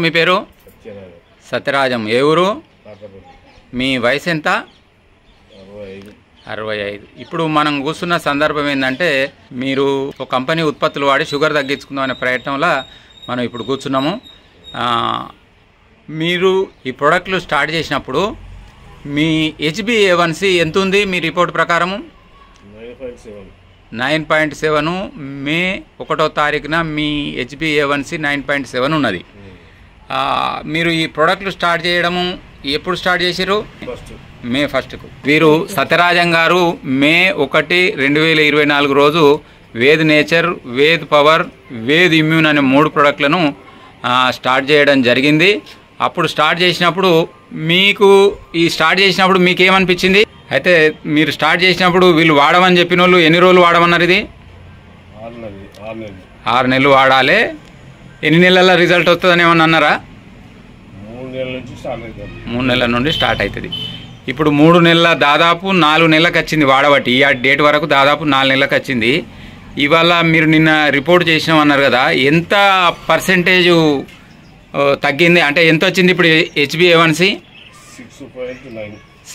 మీ పేరు? సత్యరాజం. ఏ ఊరు? మీ వయసు ఎంత? 65. ఇప్పుడు మనం కూర్చున్న సందర్భం ఏంటంటే, మీరు ఒక కంపెనీ ఉత్పత్తులు వాడి షుగర్ తగ్గించుకుందాం అనే ప్రయత్నంలో మనం ఇప్పుడు కూర్చున్నాము. మీరు ఈ ప్రోడక్ట్లు స్టార్ట్ చేసినప్పుడు మీ HbA1c ఎంత ఉంది మీ రిపోర్ట్ ప్రకారము? 9.7. మే 1వ తారీఖున మీ HbA1c 9.7 ఉన్నది. మీరు ఈ ప్రోడక్ట్లు స్టార్ట్ చేయడము ఎప్పుడు స్టార్ట్ చేశారు? మే 1కు. వీరు సత్యరాజం గారు మే 1, 2024 రోజు Ved nature, Ved power, Ved immune అనే 3 ప్రోడక్ట్లను స్టార్ట్ చేయడం జరిగింది. అప్పుడు స్టార్ట్ చేసినప్పుడు మీకేమనిపించింది? అయితే మీరు స్టార్ట్ చేసినప్పుడు వీళ్ళు వాడమని చెప్పిన వాళ్ళు ఎన్ని రోజులు వాడమన్నారు? ఇది 6 నెలలు వాడాలి. ఎన్ని నెలల రిజల్ట్ వస్తుందని ఏమన్నా అన్నారా? 3 నెలల నుండి స్టార్ట్ అవుతుంది. ఇప్పుడు 3 నెలల దాదాపు 4 నెలలకు వచ్చింది వాడబట్టి. ఈ డేట్ వరకు దాదాపు 4 నెలలకు వచ్చింది. ఇవాళ మీరు నిన్న రిపోర్ట్ చేసినామన్నారు కదా, ఎంత పర్సెంటేజు తగ్గింది? అంటే ఎంత వచ్చింది ఇప్పుడు HbA1c?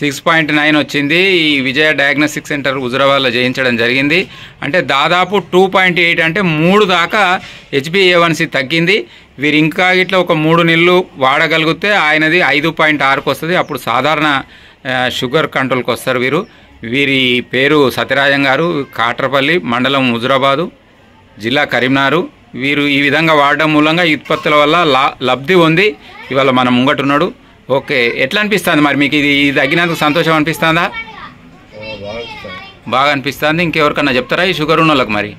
6.9 వచ్చింది. ఈ విజయ డయాగ్నోస్టిక్ సెంటర్ హుజురాబాద్లో చేయించడం జరిగింది. అంటే దాదాపు 2.8 అంటే 3 దాకా HbA1c తగ్గింది. వీరు ఇంకా ఇట్లా ఒక 3 నెలలు వాడగలిగితే ఆయనది 5.6కు వస్తుంది. అప్పుడు సాధారణ షుగర్ కంట్రోల్కి వస్తారు. వీరి పేరు సత్యరాజం గారు, కాట్రపల్లి మండలం, హుజురాబాదు జిల్లా, కరీంనగర్. వీరు ఈ విధంగా వాడడం మూలంగా ఈ ఉత్పత్తుల వల్ల లబ్ధి ఉంది. ఇవాళ మనం ముంగటున్నాడు. ఓకే, ఎట్లా అనిపిస్తుంది మరి మీకు? ఇది తగ్గినందుకు సంతోషం అనిపిస్తుందా? బాగా అనిపిస్తుంది. ఇంకెవరికన్నా చెప్తారా ఈ షుగర్ ఉన్న వాళ్ళకి? మరి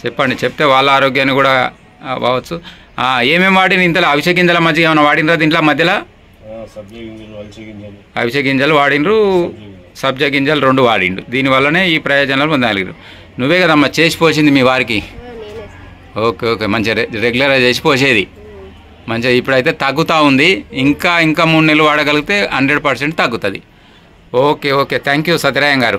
చెప్పండి, చెప్తే వాళ్ళ ఆరోగ్యాన్ని కూడా బావచ్చు. ఏమేమి వాడిన ఇంతలో? అవిసె గింజల మధ్య ఏమైనా వాడినరా దీంట్లో? మధ్యలో అవిసె గింజలు వాడినరు, సబ్జా గింజలు 2 వాడిండు. దీనివల్లనే ఈ ప్రయోజనాలు పొందగలిగారు. నువ్వే కదమ్మా చేసిపోసింది మీ వారికి? ఓకే ఓకే, మంచిగా రెగ్యులర్గా చేసిపోసేది మంచిగా. ఇప్పుడైతే తగ్గుతూ ఉంది. ఇంకా 3 నెలలు వాడగలిగితే 100% తగ్గుతుంది. ఓకే ఓకే, థ్యాంక్ యూ సత్యరాజం గారు.